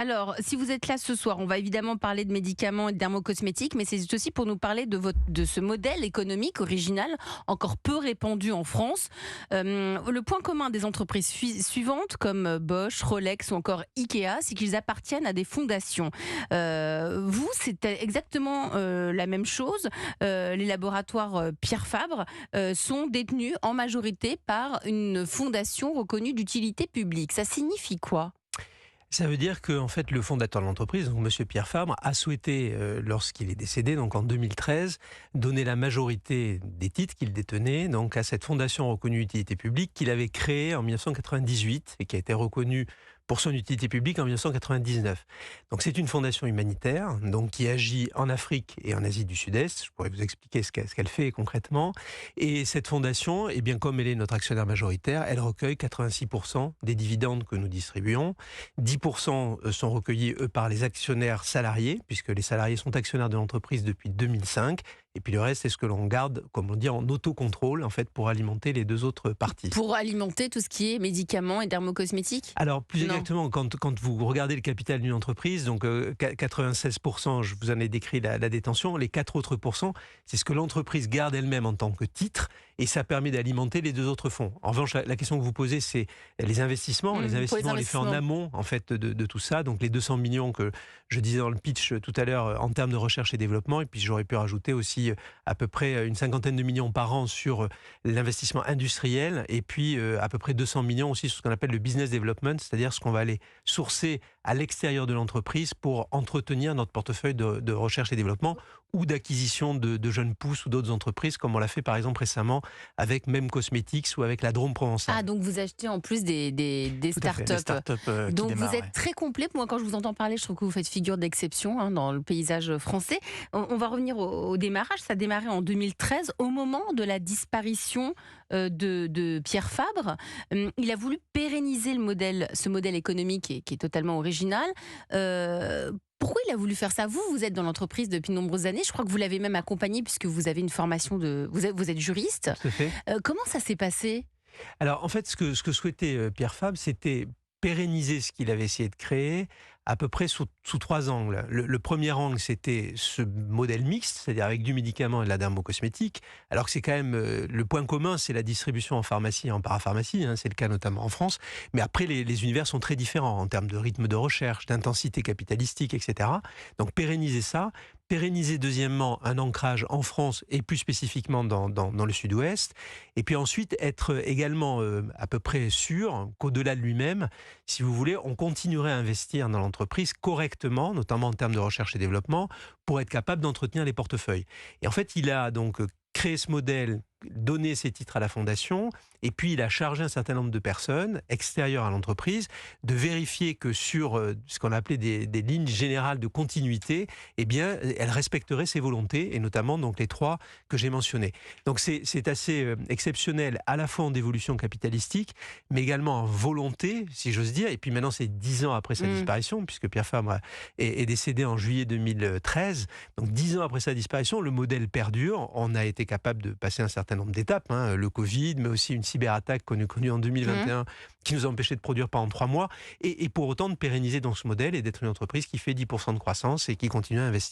Alors, si vous êtes là ce soir, on va évidemment parler de médicaments et de dermocosmétiques, mais c'est aussi pour nous parler de ce modèle économique original, encore peu répandu en France. Le point commun des entreprises suivantes, comme Bosch, Rolex ou encore Ikea, c'est qu'ils appartiennent à des fondations. Vous, c'est exactement la même chose. Les laboratoires Pierre Fabre sont détenus en majorité par une fondation reconnue d'utilité publique. Ça signifie quoi? Ça veut dire que en fait, le fondateur de l'entreprise, donc Monsieur Pierre Fabre, a souhaité, lorsqu'il est décédé, donc en 2013, donner la majorité des titres qu'il détenait donc à cette fondation reconnue d'utilité publique qu'il avait créée en 1998 et qui a été reconnue pour son utilité publique en 1999. Donc c'est une fondation humanitaire donc qui agit en Afrique et en Asie du Sud-Est. Je pourrais vous expliquer ce qu'elle fait concrètement. Et cette fondation, eh bien, comme elle est notre actionnaire majoritaire, elle recueille 86% des dividendes que nous distribuons. 10% sont recueillis, eux, par les actionnaires salariés, puisque les salariés sont actionnaires de l'entreprise depuis 2005. Et puis le reste, c'est ce que l'on garde, comme on dit, en autocontrôle, en fait, pour alimenter les deux autres parties. Pour alimenter tout ce qui est médicaments et dermocosmétiques? Alors, plus Non. exactement, quand vous regardez le capital d'une entreprise, donc 96%, je vous en ai décrit la détention, les 4 autres pourcents, c'est ce que l'entreprise garde elle-même en tant que titre, et ça permet d'alimenter les deux autres fonds. En revanche, la question que vous posez, c'est les investissements. Les Pour les investissements, on les fait en investissements. amont, en fait, de tout ça. Donc, les 200 millions que je disais dans le pitch tout à l'heure en termes de recherche et développement, et puis j'aurais pu rajouter aussi à peu près une cinquantaine de millions par an sur l'investissement industriel, et puis à peu près 200 millions aussi sur ce qu'on appelle le business development, c'est-à-dire ce qu'on va aller sourcer à l'extérieur de l'entreprise pour entretenir notre portefeuille de recherche et développement ou d'acquisition de jeunes pousses ou d'autres entreprises, comme on l'a fait par exemple récemment avec Même Cosmetics ou avec la Drôme Provençale. Ah, donc vous achetez en plus des Tout à fait, des startups. startups qui Donc vous démarrent. êtes très complet. Moi, quand je vous entends parler, je trouve que vous faites figure d'exception dans le paysage français. On va revenir au démarrage. Ça a démarré en 2013, au moment de la disparition de Pierre Fabre. Il a voulu pérenniser ce modèle économique qui est totalement original. Pourquoi il a voulu faire ça? Vous êtes dans l'entreprise depuis de nombreuses années. Je crois que vous l'avez même accompagné puisque vous avez une formation vous êtes juriste. Tout à fait. Comment ça s'est passé? Alors, en fait, ce que souhaitait Pierre Fabre, c'était pérenniser ce qu'il avait essayé de créer à peu près sous trois angles. Le premier angle, c'était ce modèle mixte, c'est-à-dire avec du médicament et de la dermocosmétique, alors que c'est quand même le point commun, c'est la distribution en pharmacie et en parapharmacie, c'est le cas notamment en France, mais après les univers sont très différents en termes de rythme de recherche, d'intensité capitalistique, etc. Donc pérenniser ça, pérenniser deuxièmement un ancrage en France et plus spécifiquement dans le sud-ouest, et puis ensuite être également à peu près sûr qu'au-delà de lui-même, si vous voulez, on continuerait à investir dans l'entreprise correctement, notamment en termes de recherche et développement, pour être capable d'entretenir les portefeuilles. Et en fait, il a donc créé ce modèle, donné ses titres à la fondation, et puis il a chargé un certain nombre de personnes extérieures à l'entreprise de vérifier que sur ce qu'on appelait des lignes générales de continuité, eh bien, elles respecteraient ses volontés, et notamment donc les trois que j'ai mentionnés. Donc c'est assez exceptionnel, à la fois en évolution capitalistique, mais également en volonté, si j'ose dire. Et puis maintenant, c'est 10 ans après sa disparition, puisque Pierre Fabre est décédé en juillet 2013. Donc 10 ans après sa disparition, le modèle perdure. On a été capable de passer un certain nombre d'étapes, le Covid, mais aussi une cyberattaque connue en 2021 qui nous a empêché de produire pendant 3 mois, et pour autant de pérenniser dans ce modèle et d'être une entreprise qui fait 10% de croissance et qui continue à investir.